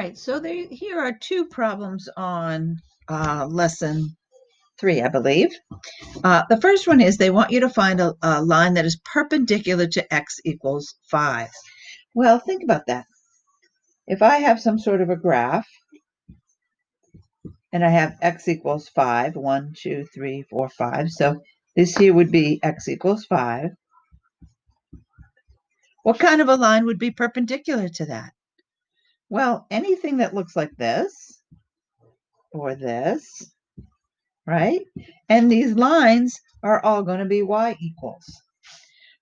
right, so here are two problems on lesson 3, I believe. The first one is they want you to find a line that is perpendicular to x equals 5. Well, think about that. If I have some sort of a graph and I have x equals 5, 1, 2, 3, 4, 5, so this here would be x equals 5. What kind of a line would be perpendicular to that? Well, anything that looks like this or this, right? And these lines are all going to be y equals.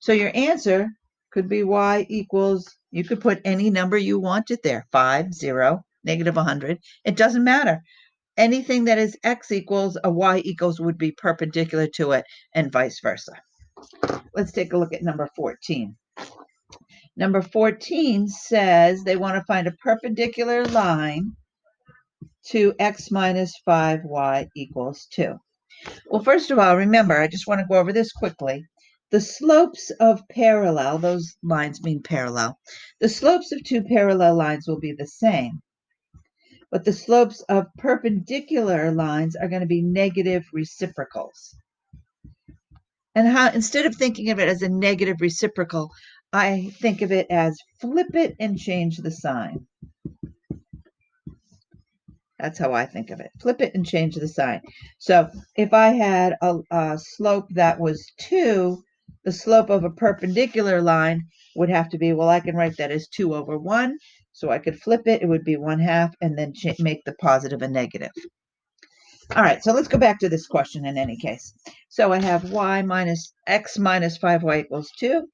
So your answer could be y equals, you could put any number you wanted there, 5, 0, negative 100. It doesn't matter. Anything that is x equals a y equals would be perpendicular to it and vice versa. Let's take a look at number 14. Number 14 says they want to find a perpendicular line to x minus 5y equals 2. Well, first of all, remember, I just want to go over this quickly. The slopes of parallel, those lines mean parallel. The slopes of two parallel lines will be the same, but the slopes of perpendicular lines are going to be negative reciprocals. And how, instead of thinking of it as a negative reciprocal, I think of it as flip it and change the sign. That's how I think of it. Flip it and change the sign. So if I had a slope that was 2, the slope of a perpendicular line would have to be, well, I can write that as 2 over 1. So I could flip it. It would be 1/2 and then make the positive a negative. All right, so let's go back to this question in any case. So I have x minus 5y equals 2.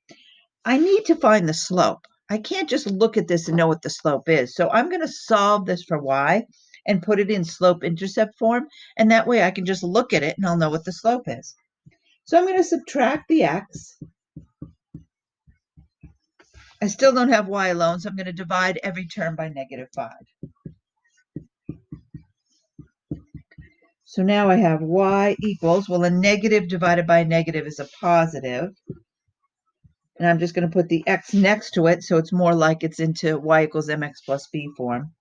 I need to find the slope. I can't just look at this and know what the slope is. So I'm going to solve this for y and put it in slope-intercept form. And that way I can just look at it and I'll know what the slope is. So I'm going to subtract the x. I still don't have y alone, so I'm going to divide every term by negative 5. So now I have y equals, well, a negative divided by a negative is a positive. And I'm just going to put the x next to it, so it's more like it's into y equals mx plus b form.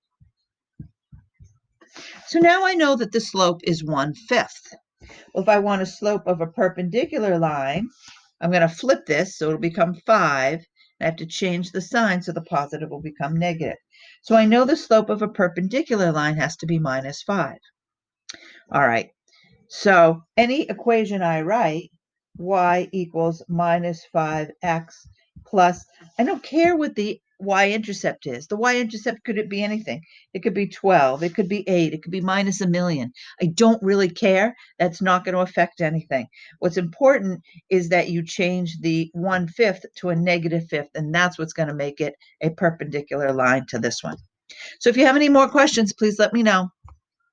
So now I know that the slope is 1/5. Well, if I want a slope of a perpendicular line, I'm going to flip this, so it'll become 5. I have to change the sign, so the positive will become negative. So I know the slope of a perpendicular line has to be minus 5. All right, so any equation I write, y equals minus 5x plus, I don't care what the y-intercept is. The y-intercept, could it be anything? It could be 12, it could be 8, it could be minus 1,000,000. I don't really care. That's not going to affect anything. What's important is that you change the 1/5 to a negative 5th, and that's what's going to make it a perpendicular line to this one. So if you have any more questions, please let me know.